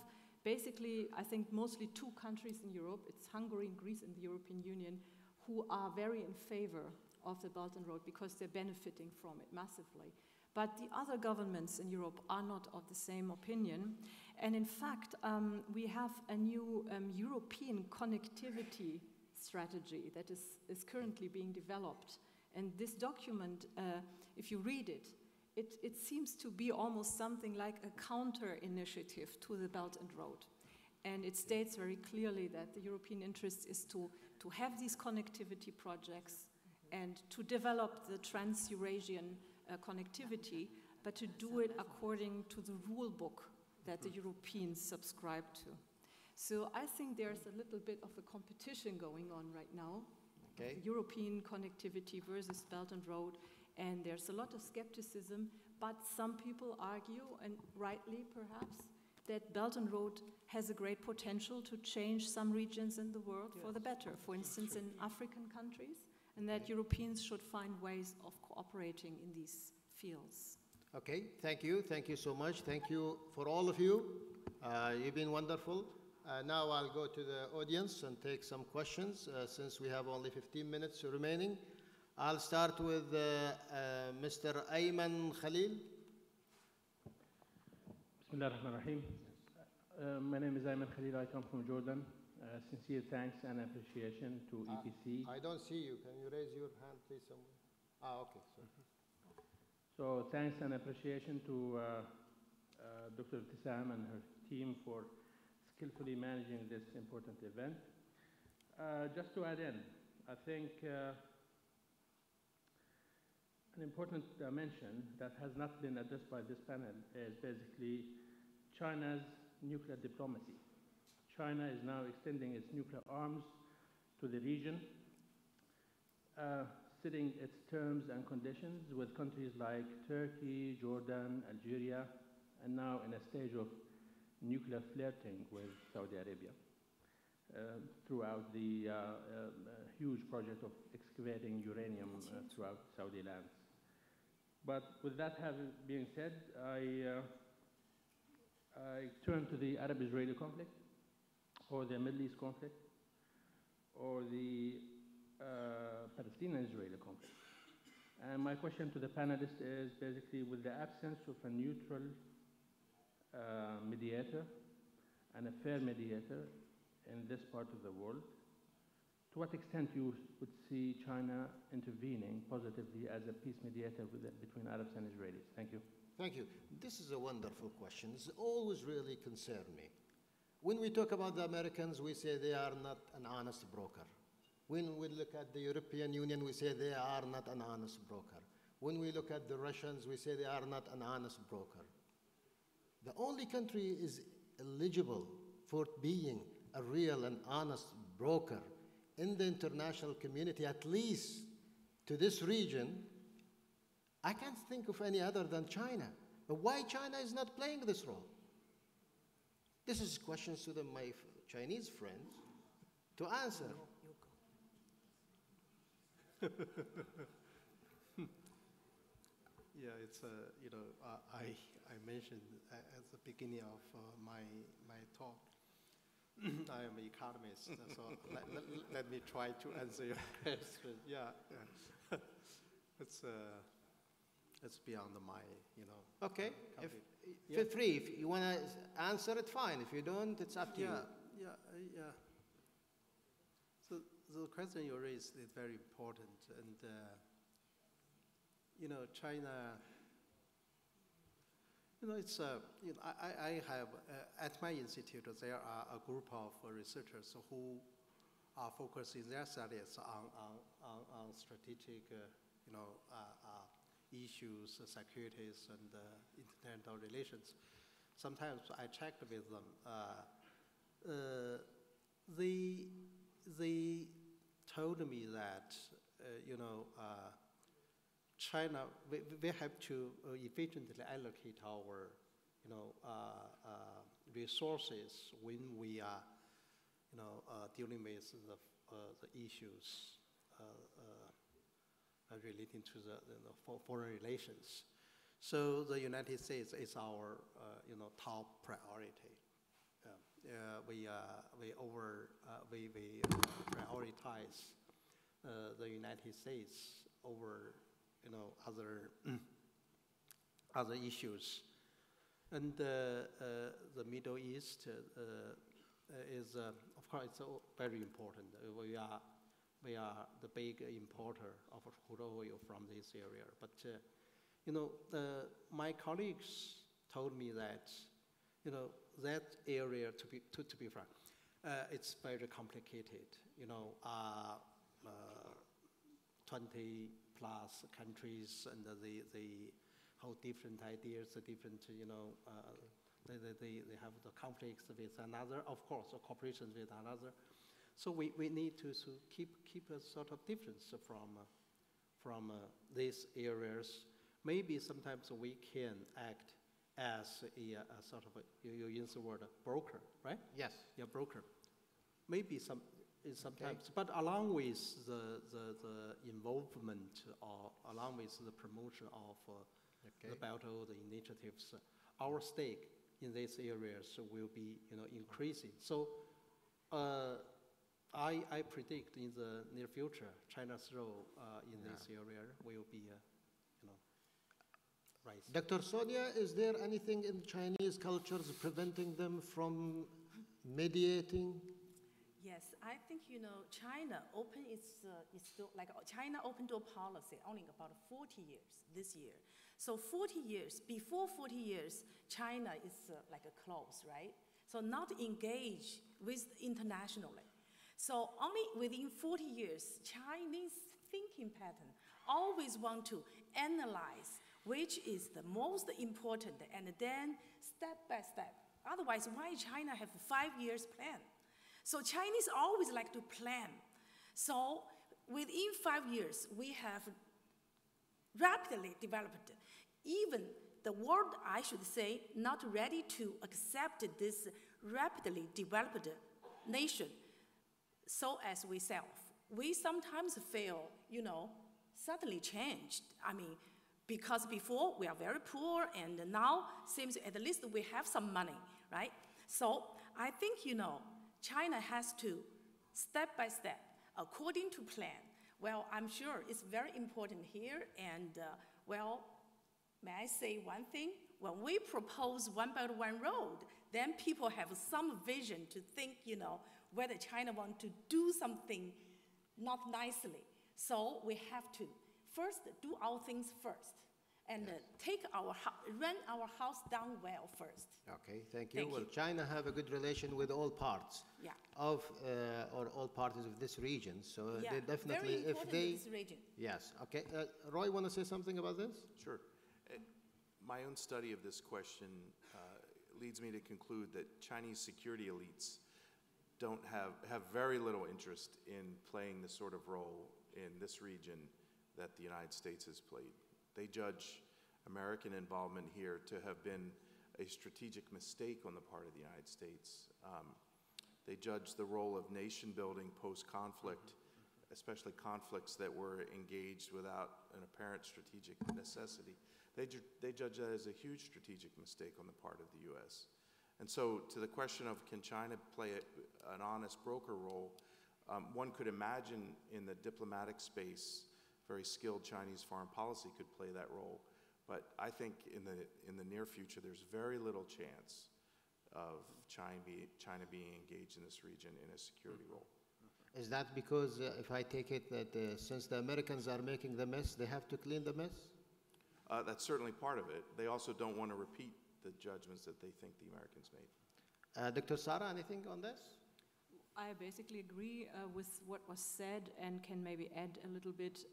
basically, I think, mostly two countries in Europe, it's Hungary and Greece in the European Union, who are very in favor of the Belt and Road because they're benefiting from it massively. But the other governments in Europe are not of the same opinion. And in fact, we have a new European connectivity strategy that is currently being developed. And this document, if you read it, it seems to be almost something like a counter-initiative to the Belt and Road. And it states very clearly that the European interest is to have these connectivity projects and to develop the trans-Eurasian connectivity, but to do it according to the rule book that the Europeans subscribe to. So I think there's a little bit of a competition going on right now. Okay. European connectivity versus Belt and Road, and there's a lot of skepticism, but some people argue, and rightly perhaps, that Belt and Road has a great potential to change some regions in the world for the better, for instance in African countries, and that Europeans should find ways of cooperating in these fields. Okay, thank you. Thank you so much. Thank you for all of you. You've been wonderful. Now I'll go to the audience and take some questions since we have only 15 minutes remaining. I'll start with Mr. Ayman Khalil. Bismillah ar-Rahman ar-Rahim. My name is Ayman Khalil. I come from Jordan. Sincere thanks and appreciation to EPC. I don't see you. Can you raise your hand, please, somewhere? Okay. Sorry. So thanks and appreciation to Dr. Ibtisam and her team for skillfully managing this important event. Just to add in, I think an important dimension that has not been addressed by this panel is basically China's nuclear diplomacy. China is now extending its nuclear arms to the region, setting its terms and conditions with countries like Turkey, Jordan, Algeria, and now in a stage of nuclear flirting with Saudi Arabia throughout the huge project of excavating uranium throughout Saudi lands. But with that being said, I turn to the Arab-Israeli conflict, or the Middle East conflict, or the Palestinian-Israeli conflict. And my question to the panelists is basically, with the absence of a neutral mediator and a fair mediator in this part of the world, to what extent you would see China intervening positively as a peace mediator between Arabs and Israelis? Thank you. Thank you. This is a wonderful question. It's always really concerned me. When we talk about the Americans, we say they are not an honest broker. When we look at the European Union, we say they are not an honest broker. When we look at the Russians, we say they are not an honest broker. The only country is eligible for being a real and honest broker in the international community, at least to this region. I can't think of any other than China. But why China is not playing this role? This is questions to my Chinese friends to answer. Yeah, it's I mentioned at the beginning of my talk, I am an economist, so let me try to answer your question. Yeah. It's beyond my, Okay. Feel free. If you want to answer it, fine. If you don't, it's up to you. Yeah. So the question you raised is very important, and China. It's I have at my institute there are a group of researchers who are focusing their studies on strategic, issues, securities, and international relations. Sometimes I checked with them. They told me that China, we have to efficiently allocate our resources when we are dealing with the issues relating to the foreign relations. So the United States is our top priority. We prioritize the United States over other issues, and the Middle East is of course it's very important. We are the big importer of crude oil from this area. But my colleagues told me that that area, to be frank, it's very complicated. 20 plus countries, and they hold different ideas, different they have the conflicts with another, of course, the cooperation with another. So we need to keep a sort of difference from these areas. Maybe sometimes we can act as a sort of you use the word broker, right? Yes. Yeah, broker. Maybe sometimes, but along with the involvement or along with the promotion of the Belt and Road initiatives, our stake in these areas will be, increasing. So I predict in the near future, China's role in this area will be, rising. Dr. Sonia, is there anything in Chinese cultures preventing them from mediating? Yes, I think, China opened China open door policy only about 40 years this year. So 40 years, before 40 years, China is like a close, right? So not engage with internationally. So only within 40 years, Chinese thinking pattern always want to analyze which is the most important, and then step by step. Otherwise, why China have a 5 years plan? So Chinese always like to plan. So within 5 years, we have rapidly developed. Even the world, I should say, not ready to accept this rapidly developed nation, so as we self. We sometimes feel, suddenly changed. Because before we are very poor, and now seems at least we have some money, right? So I think, China has to, step by step, according to plan. Well, I'm sure it's very important here, and may I say one thing? When we propose One Belt, One Road, then people have some vision to think, whether China want to do something not nicely. So we have to first do our things first, and run our house down well first. Okay, thank you. Well, China have a good relation with all parts of, or all parties of this region. So they definitely, very important in this region. Yes, okay. Roy, want to say something about this? Sure. My own study of this question leads me to conclude that Chinese security elites have very little interest in playing the sort of role in this region that the United States has played. They judge American involvement here to have been a strategic mistake on the part of the United States. They judge the role of nation building post-conflict, especially conflicts that were engaged without an apparent strategic necessity. They judge that as a huge strategic mistake on the part of the US. And so to the question of can China play an honest broker role, one could imagine in the diplomatic space, very skilled Chinese foreign policy could play that role. But I think in the near future, there's very little chance of China being engaged in this region in a security role. Is that because, if I take it, that since the Americans are making the mess, they have to clean the mess? That's certainly part of it. They also don't want to repeat the judgments that they think the Americans made. Dr. Sarah, anything on this? I basically agree with what was said and can maybe add a little bit.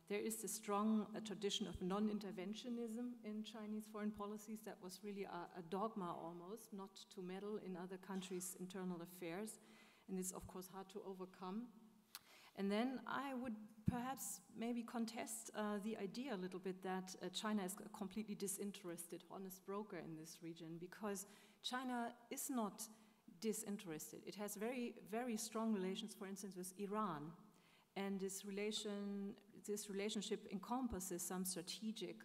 There is a strong tradition of non-interventionism in Chinese foreign policies. That was really a dogma almost, not to meddle in other countries' internal affairs. And it's, of course, hard to overcome. And then I would perhaps maybe contest the idea a little bit that China is a completely disinterested, honest broker in this region, because China is not disinterested. It has very, very strong relations, for instance, with Iran. And this relationship encompasses some strategic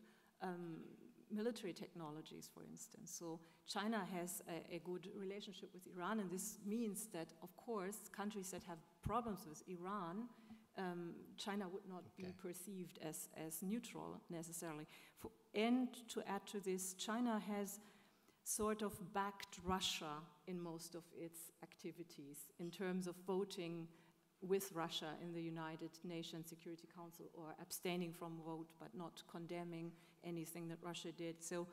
military technologies, for instance. So China has a good relationship with Iran, and this means that, of course, countries that have problems with Iran, China would not be perceived as neutral necessarily. And to add to this, China has sort of backed Russia in most of its activities in terms of voting with Russia in the United Nations Security Council, or abstaining from vote but not condemning anything that Russia did. So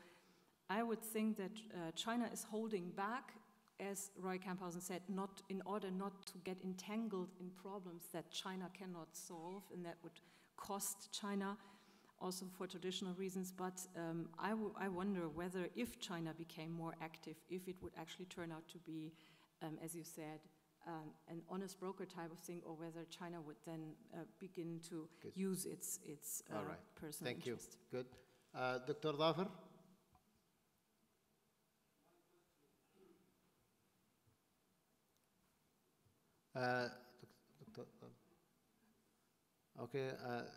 I would think that China is holding back, as Roy Camphausen said, not in order not to get entangled in problems that China cannot solve and that would cost China, also for traditional reasons. But I wonder whether if China became more active, if it would actually turn out to be, as you said, an honest broker type of thing, or whether China would then begin to use its personal Thank interest. you. Good. Dr. Dhafar? Okay,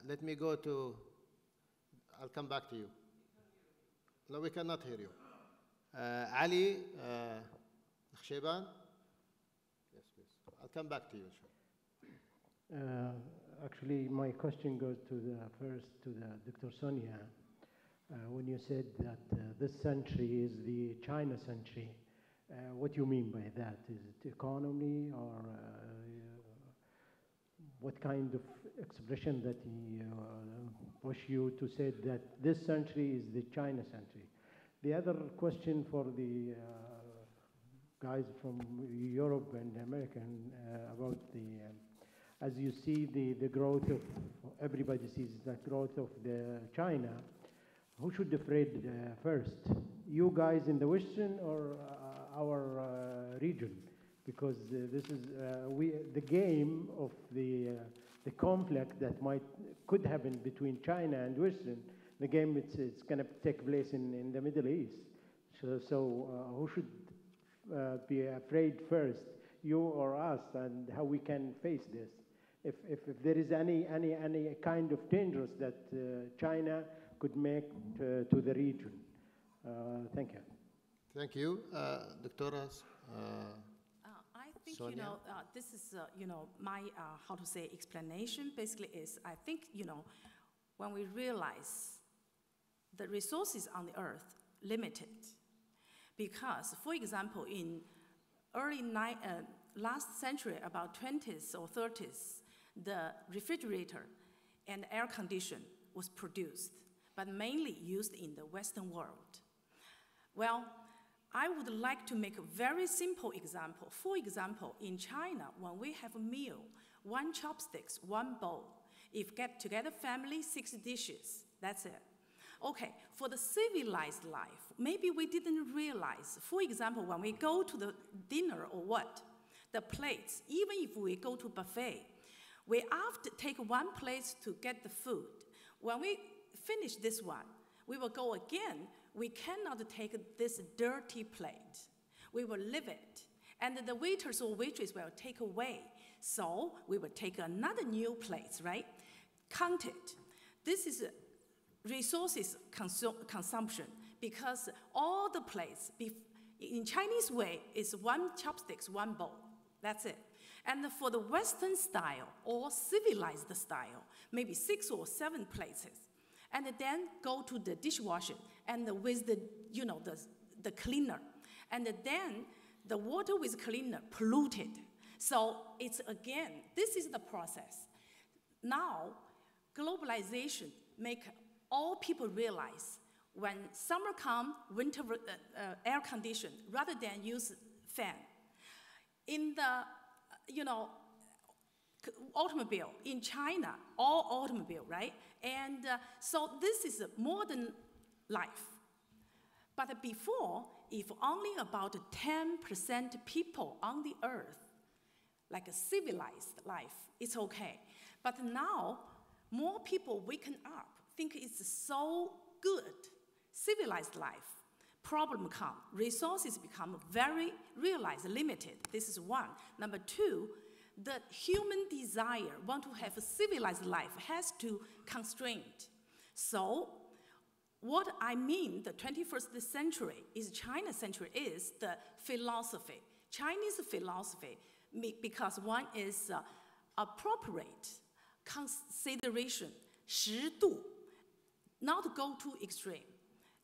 let me go to, I'll come back to you. No, we cannot hear you. Ali Khshayban? Yes, please. I'll come back to you, inshallah. Actually, my question goes to Dr. Sonia. When you said that this century is the China century, what do you mean by that? Is it economy or what kind of expression that he pushed you to say that this century is the China century? The other question for the guys from Europe and America about the, as you see the growth of, everybody sees the growth of the China, who should afraid first? You guys in the Western or our region? Because this is the game of the conflict that could happen between China and Western. The game it's going to take place in the Middle East. So who should be afraid first, you or us, and how we can face this? If there is any kind of dangers that China could make to the region. Thank you. Thank you. Doctora I think, Sonia? this is, my, how to say, explanation basically is, I think, when we realize the resources on the earth limited, because, for example, in last century, about 20s or 30s, the refrigerator and air condition was produced, but mainly used in the Western world. Well, I would like to make a very simple example. For example, in China, when we have a meal, 1 chopsticks, 1 bowl. If get together family, 6 dishes, that's it. Okay, for the civilized life, maybe we didn't realize, for example, when we go to the dinner or what, the plates, even if we go to buffet, we have to take 1 plate to get the food. When we finish this one, we will go again. We cannot take this dirty plate. We will leave it. And the waiters or waitress will take away. So we will take another new plate, right? Count it. This is resources consumption, because all the plates, in Chinese way, is 1 chopsticks, 1 bowl. That's it. And for the Western style or civilized style, maybe 6 or 7 plates. And then go to the dishwasher and with the, the cleaner. And then the water with cleaner polluted. So it's again, this is the process. Now, globalization make all people realize when summer come, winter air condition, rather than use fan. In the, automobile in China, all automobile, right? And so this is a modern life. But before, if only about 10% people on the earth, like a civilized life, it's okay. But now, more people waken up, think it's so good, civilized life. Problem come, resources become very realized, limited. This is 1. Number 2, the human desire, want to have a civilized life, has to constrain. So, what I mean, the 21st century is China century, is the philosophy. Chinese philosophy, because 1 is appropriate consideration, 10度, not go too extreme.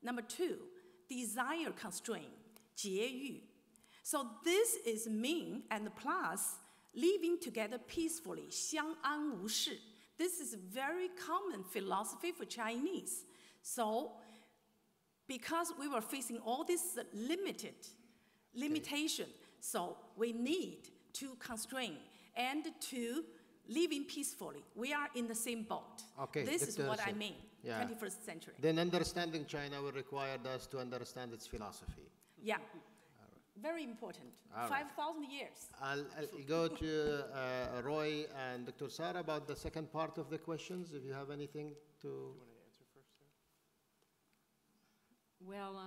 Number 2, desire constraint, 节欲. So this is mean and plus living together peacefully, 相安无事. This is very common philosophy for Chinese. So because we were facing all this limitation, so we need to constrain and to living peacefully. We are in the same boat. Okay, this is what I mean, 21st century. Then understanding China will require us to understand its philosophy. Yeah, very important. 5,000 years. I'll go to Roy and Dr. Sarah about the second part of the questions, if you have anything to... Well,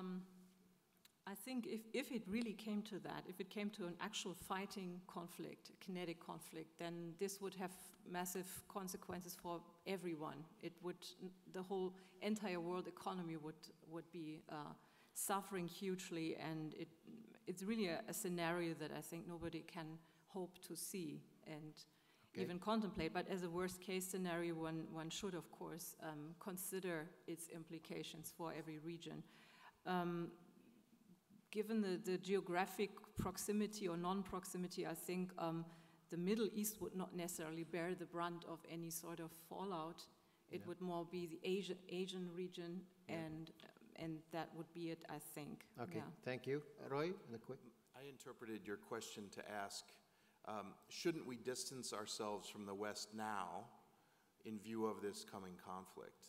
I think if it really came to that, if it came to an actual fighting conflict, kinetic conflict, then this would have massive consequences for everyone. It would, the whole entire world economy would be suffering hugely, and it's really a scenario that I think nobody can hope to see and even contemplate. But as a worst case scenario, one should, of course, consider its implications for every region. Given the geographic proximity or non-proximity, I think the Middle East would not necessarily bear the brunt of any sort of fallout. It would more be the Asian region, and that would be it, I think. Okay, thank you. Roy, I interpreted your question to ask, shouldn't we distance ourselves from the West now in view of this coming conflict?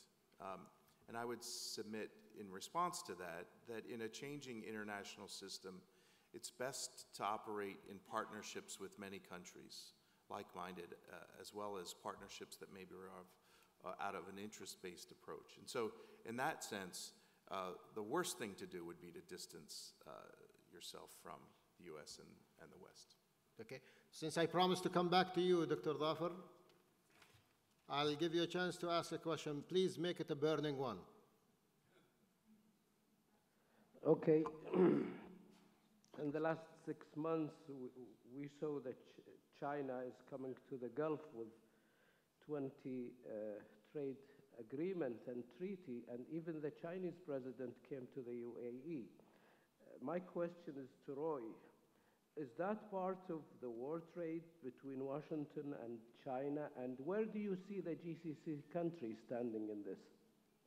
And I would submit in response to that, that in a changing international system, it's best to operate in partnerships with many countries, like-minded, as well as partnerships that maybe are out of an interest-based approach. And so in that sense, the worst thing to do would be to distance yourself from the US and the West. Okay. Since I promised to come back to you, Dr. Dhafar, I'll give you a chance to ask a question. Please make it a burning one. Okay. In the last 6 months, we saw that China is coming to the Gulf with 20 trade agreement and treaty, and even the Chinese president came to the UAE. My question is to Roy. Is that part of the world trade between Washington and China? And where do you see the GCC countries standing in this?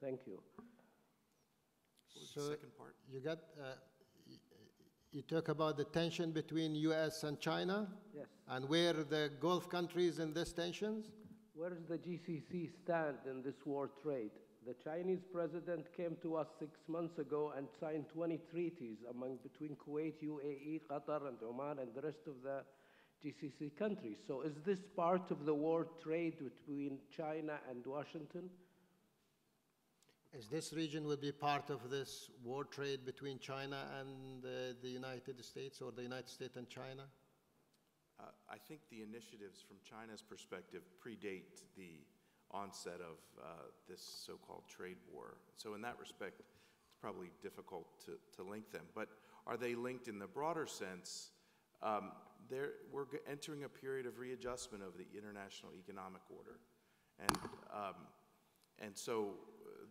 Thank you. So the second part? You talk about the tension between US and China? Yes. And where the Gulf countries in these tensions? Where does the GCC stand in this world trade? The Chinese president came to us 6 months ago and signed 20 treaties between Kuwait, UAE, Qatar, and Oman, and the rest of the GCC countries. So is this part of the world trade between China and Washington? Is this region would be part of this world trade between China and the United States, or the United States and China? I think the initiatives from China's perspective predate the onset of this so-called trade war. So in that respect, it's probably difficult to link them. But are they linked in the broader sense? We're entering a period of readjustment of the international economic order. And so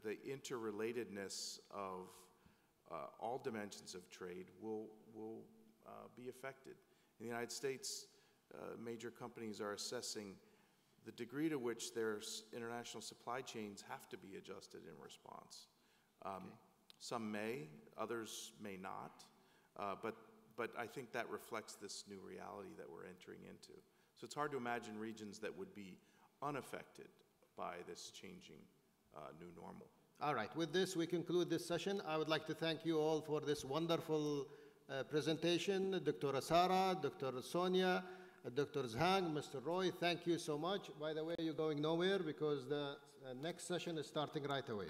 the interrelatedness of all dimensions of trade will be affected. In the United States, major companies are assessing the degree to which their international supply chains have to be adjusted in response. Some may, others may not, but I think that reflects this new reality that we're entering into. So it's hard to imagine regions that would be unaffected by this changing new normal. All right, with this we conclude this session. I would like to thank you all for this wonderful presentation. Dr. Asara, Dr. Sonia, Dr. Zhang, Mr. Roy, thank you so much. By the way, you're going nowhere because the next session is starting right away.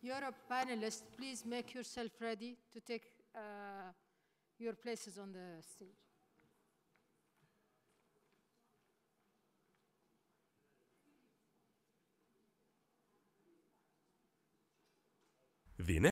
Europe panelists, please make yourself ready to take your places on the stage. The